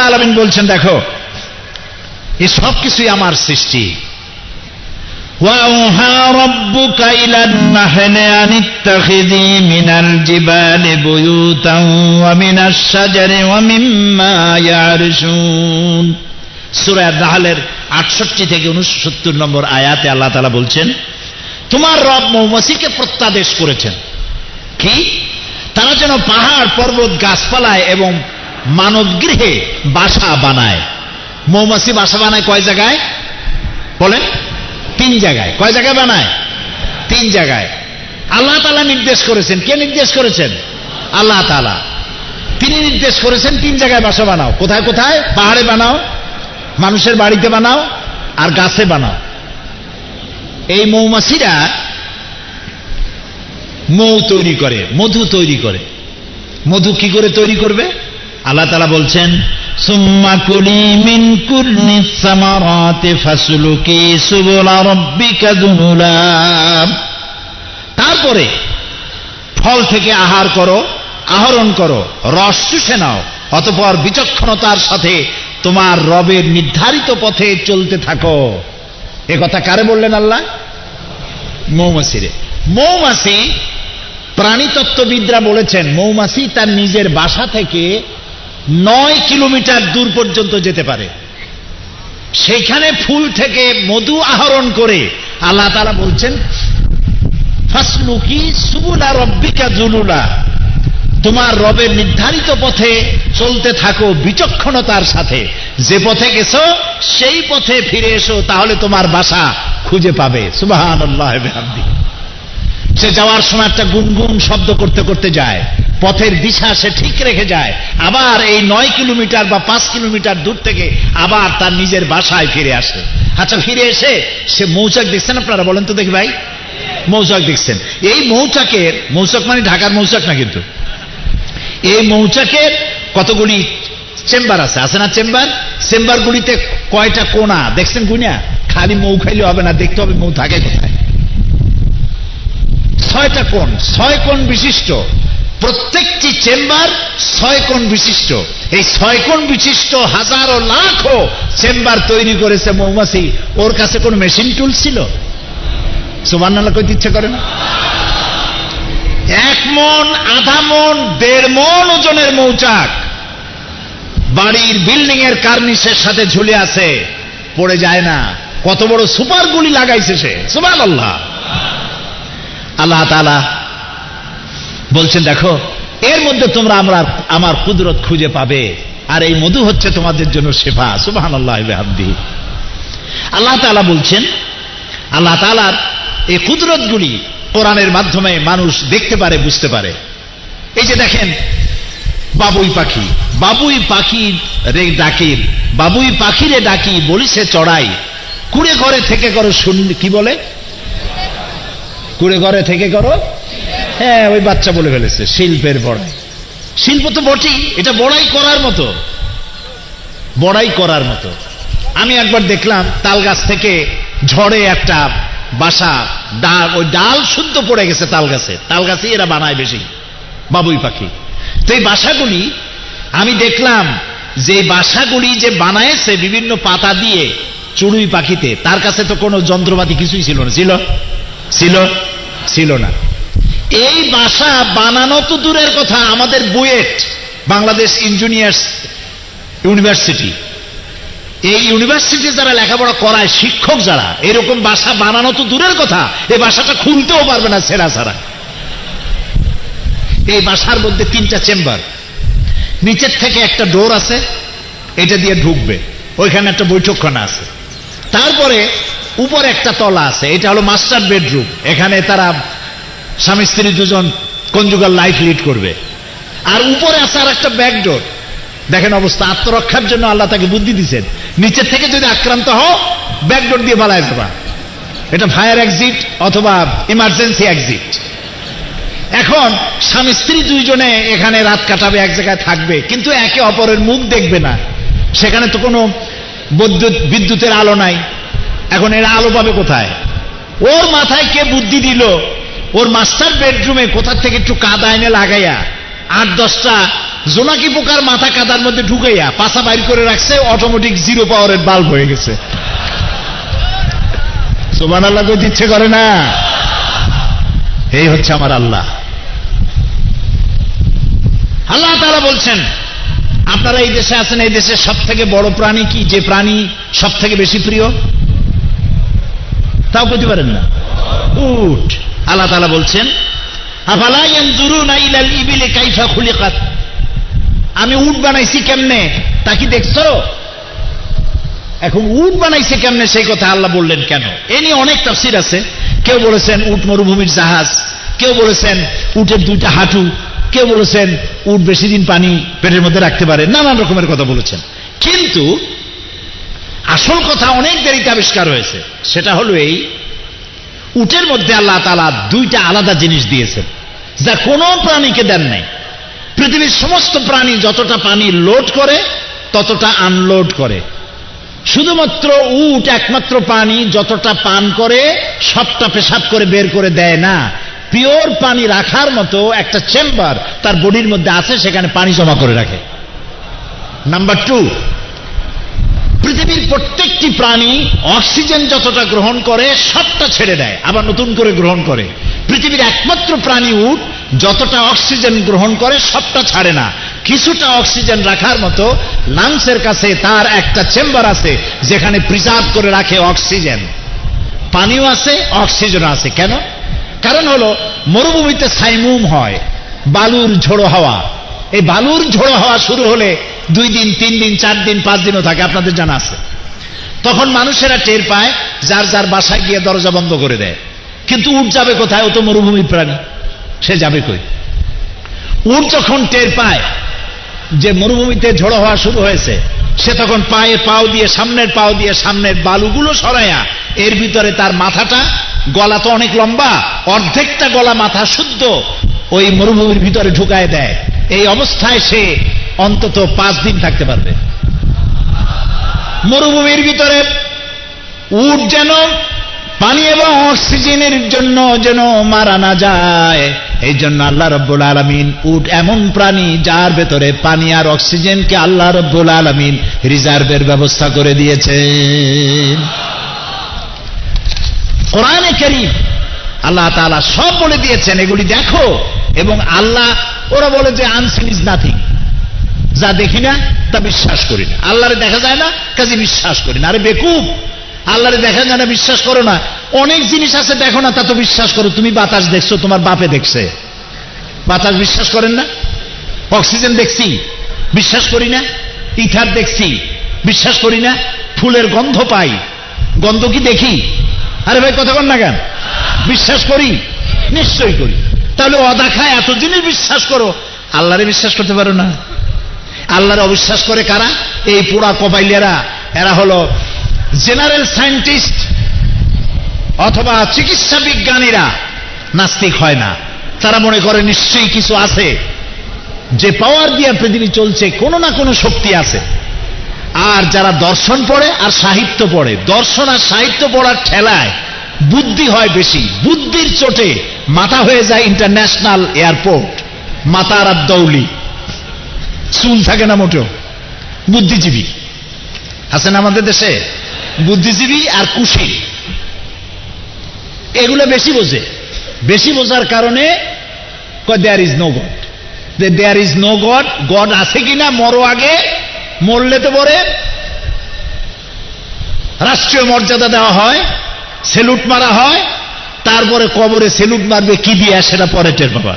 আলামিন বলছেন, দেখো এই সব কিছুই আমার সৃষ্টি। وَأَوْحَى رَبُّكَ إِلَى النَّحْلِ أَنِ اتَّخِذِي مِنَ الْجِبَالِ بُيُوتًا وَمِنَ الشَّجَرِ وَمِمَّا يَعْرِشُونَ। সূরা আন-নাহলের 68 থেকে 69 নম্বর আয়াতে আল্লাহ তাআলা বলছেন, তোমার রব মৌমাছিকে প্রত্যাদেশ করেছেন কি তারা যেন পাহাড় পর্বত গাছপালায় এবং মানবগৃহে বাসা বানায়। মৌমাছি বাসা বানায় কয় জায়গায় বলেন? 3 জায়গায়। কয় জায়গায় বানায়? 3 জায়গায়। আল্লাহ তাআলা নির্দেশ করেছেন। কে নির্দেশ করেছেন? আল্লাহ তাআলা। তিনি নির্দেশ করেছেন 3 জায়গায় বাসা বানাও। কোথায় কোথায়? পাহাড়ে বানাও, মানুষের বাড়িতে বানাও, আর গাছে বানাও। এই মৌমাছিরা মৌ তৈরি করে, মধু তৈরি করে। মধু কি করে তৈরি করবে? আল্লাহ তাআলা বলছেন, সুম্মা কুলি মিন কুল্লি সামারাতি ফাসলুকি সুবুলা রাব্বিকা যুনুলা। তারপরে ফল থেকে আহরণ করো, রস চুষে নাও, অতঃপর বিচক্ষণতার সাথে তোমার রবের নির্ধারিত পথে চলতে থাকো। এ কথা কারে বললেন আল্লাহ? মৌমাছিরে। মৌমাছি, প্রাণীতত্ত্ববিদরা বলেছেন, মৌমাছি তার নিজের বাসা থেকে 9 কিলোমিটার দূর পর্যন্ত যেতে পারে। সেইখানে ফুল থেকে মধু আহরণ করে আল্লাহ তাআলা বলছেন, ফাসলুকি সুবুলা রাব্বিকা যুনুলা, তোমার রবের নির্ধারিত পথে চলতে থাকো বিচক্ষণতার সাথে। যে পথে গেছো সেই পথে ফিরে এসো, তাহলে তোমার বাসা খুঁজে পাবে। সুবহানাল্লাহ ওয়া বিহামদিহি। সে যাওয়ার সময় একটা গুনগুন শব্দ করতে করতে যায়, পথের দিশা সে ঠিক রেখে যায়, আবার এই 9 কিলোমিটার বা 5 কিলোমিটার দূর থেকে আবার তার নিজের বাসায় ফিরে আসে। আচ্ছা, ফিরে এসে সে মৌচাক দেখছেন? আপনারা বলেন তো দেখি ভাই, মৌচাক দেখছেন? এই মৌচাকের, মৌচাক মানে ঢাকার মৌচাক না কিন্তু, এই মৌচাকের কতগুলি চেম্বার আছে না? চেম্বারগুলিতে কয়টা কোণা দেখছেন গুনিয়া? খালি মৌ খাইলে হবে না, দেখতে হবে মৌ থাকে কোথায়। 6টা কোণ, 6 কোণ বিশিষ্ট। প্রত্যেকটি চেম্বার 6 কোণ বিশিষ্ট। এই 6 কোণ বিশিষ্ট হাজারো লাখো চেম্বার তৈরি করেছে মৌমাছি। ওর কাছে কোন মেশিন টুল ছিল? সুবহানাল্লাহ কইতে ইচ্ছে করে না? 1 মণ, আধা মণ, 1.5 মণ ওজনের মৌচাক বাড়ির বিল্ডিং এর কার্নিশের সাথে ঝুলে আছে, পড়ে যায় না। কত বড় সুপার গুলি লাগাইছে সে! সুবহানাল্লাহ। আল্লাহ তাআলা বলছেন, দেখো এর মধ্যে তোমরা আমার কুদরত খুঁজে পাবে, আর এই মধু হচ্ছে তোমাদের জন্য শিফা। সুবহানাল্লাহ ওয়া বিহামদিহি। আল্লাহ তাআলা বলছেন, আল্লাহ তাআলার এই কুদরতগুলি কোরআনের মাধ্যমে মানুষ দেখতে পারে, বুঝতে পারে। এই যে দেখেন, বাবুই পাখিরে ডাকি বলিছে চড়াই, কুড়ে ঘরে থেকে করো শুনলি। কি বলে? কুড়ে ঘরে থেকে করো। হ্যাঁ, ওই বাচ্চা বলে ফেলেছে শিল্পের বড়াই। শিল্প তো বটেই, এটা বড়াই করার মতো। আমি একবার দেখলাম তাল গাছ থেকে ঝড়ে একটা বাসা, ওই ডাল শুদ্ধ পড়ে গেছে তাল গাছেই এরা বানায় বেশি, বাবুই পাখি। তো এই বাসাগুলি আমি দেখলাম, যে বাসাগুলি যে বানায়েছে বিভিন্ন পাতা দিয়ে চড়ুই পাখিতে, তার কাছে তো কোনো যন্ত্রপাতি কিছুই ছিল না। ছিল না। এই বাসা বানানো তো দূরের কথা, আমাদের বুয়েট, বাংলাদেশ ইঞ্জিনিয়ার্স ইউনিভার্সিটি, এই ইউনিভার্সিটি যারা লেখাপড়া করায়, শিক্ষক যারা, এরকম বাসা বানানো তো দূরের কথা, এই বাসাটা খুলতেও পারবে না ছেঁড়া ছাড়া। এই বাসার মধ্যে 3টা চেম্বার, নিচের থেকে একটা ডোর আছে, এটা দিয়ে ঢুকবে, ওইখানে একটা বৈঠকখানা আছে, তারপরে উপরে একটা তলা আছে, এটা হলো মাস্টার বেডরুম। এখানে তারা স্বামী স্ত্রী দুজন কনজুগাল লাইফ লিড করবে। আর উপরে আছে আর একটা ব্যাকডোর। দেখেন অবস্থা, আত্মরক্ষার জন্য আল্লাহ তাকে বুদ্ধি দিচ্ছেন, নিচের থেকে যদি আক্রান্ত হও ব্যাকডোর দিয়ে পালায় যাবা। এটা ফায়ার এক্সিট অথবা ইমার্জেন্সি এক্সিট। এখন স্বামী স্ত্রী দুইজনে এখানে রাত কাটাবে, এক জায়গায় থাকবে, কিন্তু একে অপরের মুখ দেখবে না। সেখানে তো কোনো বিদ্যুতের আলো নাই। এখন এরা আলো পাবে কোথায়? ওর মাথায় কে বুদ্ধি দিল, ওর মাস্টার বেডরুমে কোথা থেকে একটু কাদা এনে লাগাইয়া 8-10টা জোনাকি পোকার মাথা কাদার মধ্যে ঢুকাইয়া পাছা বাইর করে রাখছে, অটোমেটিক 0 পাওয়ারের বাল্ব হয়ে গেছে। সুবহানাল্লাহ কইতে ইচ্ছে করে না? এই হচ্ছে আমার আল্লাহ। আল্লাহ তাআলা বলছেন, আপনারা এই দেশে আছেন, এই দেশের সব থেকে বড় প্রাণী কি, যে প্রাণী সব থেকে বেশি প্রিয়? তাও বলতে পারেন না? উট। আল্লাহ তাআলা বলছেন, আফালা ইয়ানজুরুনা ইলাল ইবিলি কাইফা খুলিকাত, আমি উট বানাইছি কেমনে তা কি দেখছো? এখন উট বানাইছে কেমনে সেই কথা আল্লাহ বললেন কেন? এ নিয়ে অনেক তাফসীর আছে। কেউ বলেছেন উট মরুভূমির জাহাজ, কেউ বলেছেন উটের 2টা হাঁটু, কেউ বলেছেন উট বেশি দিন পানি পেটের মধ্যে রাখতে পারে, নানান রকমের কথা বলেছেন। কিন্তু আসল কথা অনেক দেরিতে আবিষ্কার হয়েছে। সেটা হলো এই, উটের মধ্যে আল্লাহ তাআলা 2টা আলাদা জিনিস দিয়েছেন যা কোনো প্রাণীকে দেন নাই। পৃথিবীর সমস্ত প্রাণী যতটা পানি লোড করে ততটা আনলোড করে, শুধুমাত্র উট একমাত্র পানি যতটা পান করে সবটা পেশাব করে বের করে দেয় না। পিওর পানি রাখার মতো একটা চেম্বার তার বডির মধ্যে আছে, সেখানে পানি জমা করে রাখে। নাম্বার 2, পৃথিবীর প্রত্যেকটি প্রাণী অক্সিজেন যতটা গ্রহণ করে সবটা ছেড়ে দেয়, আবার নতুন করে গ্রহণ করে। পৃথিবীর একমাত্র প্রাণী উট যতটা অক্সিজেন গ্রহণ করে সবটা ছাড়ে না, কিছুটা অক্সিজেন রাখার মতো লাংসের কাছে তার একটা চেম্বার আছে যেখানে প্রিজার্ভ করে রাখে অক্সিজেন। পানিও আছে, অক্সিজেনও আছে। কেন? কারণ হলো মরুভূমিতে সাইমুম হয়, বালুর ঝোড়ো হাওয়া। এই বালুর ঝোড়ো হাওয়া শুরু হলে 2 দিন 3 দিন 4 দিন 5 দিনও থাকে, আপনাদের জানা আছে। তখন মানুষেরা টের পায়, যার যার বাসায় গিয়ে দরজা বন্ধ করে দেয়। কিন্তু উট যাবে কোথায়? ও তো মরুভূমির প্রাণী, সে যাবে কই? উট যখন টের পায় যে মরুভূমিতে ঝোড়ো হওয়া শুরু হয়েছে, সে তখন সামনের পাও দিয়ে সামনের বালুগুলো সরাইয়া এর ভিতরে তার মাথাটা, গলা তো অনেক লম্বা, অর্ধেকটা গলা মাথা শুদ্ধ ওই মরুভূমির ভিতরে ঢুকায় দেয়। এই অবস্থায় সে অন্তত 5 দিন থাকতে পারবে। মরুভূমির ভিতরে উট যেন পানি এবং অক্সিজেনের জন্য যেন মারা না যায়, এই জন্য আল্লাহ রাব্বুল আলামিন উট এমন প্রাণী যার ভেতরে পানি আর অক্সিজেনকে আল্লাহ রাব্বুল আলামিন রিজার্ভের ব্যবস্থা করে দিয়েছেন। কোরআনে কারীম আল্লাহ তাআলা সব বলে দিয়েছেন, এগুলি দেখো। এবং আল্লাহ, ওরা বলে যে আনসিন ইজ নাথিং, যা দেখি না তা বিশ্বাস করি না। আল্লাহরে দেখা যায় না, কাজে বিশ্বাস করি না। আরে বেকুব, আল্লাহরে দেখা যায় না বিশ্বাস করো না, অনেক জিনিস আছে দেখো না তা তো বিশ্বাস করো। তুমি বাতাস দেখছো, তোমার বাপে দেখছে, বাতাস বিশ্বাস করেন না? অক্সিজেন দেখছি, বিশ্বাস করি না? ইথার দেখছি, বিশ্বাস করি না? ফুলের গন্ধ পাই, গন্ধ কি দেখি? আরে ভাই কথা বল না কেন? বিশ্বাস করি, নিশ্চয়ই করি। তাহলে অদেখায় এত জিনিস বিশ্বাস করো, আল্লাহরে বিশ্বাস করতে পারো না? আল্লাহরে অবিশ্বাস করে কারা? এই পোড়া কপাইলেরা। এরা হলো জেনারেল সায়েন্টিস্ট অথবা চিকিৎসা বিজ্ঞানীরা। নাস্তিক হয় না, তারা মনে করে নিশ্চয়ই কিছু আছে, যে পাওয়ার দিয়ে পৃথিবী চলছে, কোনো না কোনো শক্তি আছে। আর যারা দর্শন পড়ে আর সাহিত্য পড়ে, দর্শন আর সাহিত্য পড়ার ঠেলায় বুদ্ধি হয় বেশি, বুদ্ধির চোটে মাথা হয়ে যায় ইন্টারন্যাশনাল এয়ারপোর্ট, মাতার আর দৌলি, চুল থাকে না মোটেও। বুদ্ধিজীবী আছেন আমাদের দেশে, বুদ্ধিজীবী আর কুশীল, এগুলো বেশি বোঝে। বেশি বোঝার কারণে there is no God, there is no God. God আছে কিনা মরো আগে, মরলে তো পরে রাষ্ট্রীয় মর্যাদা দেওয়া হয়, সেলুট মারা হয়, তারপরে কবরে সেলুট মারবে কি দিয়া সেটা পরে টের পাবা।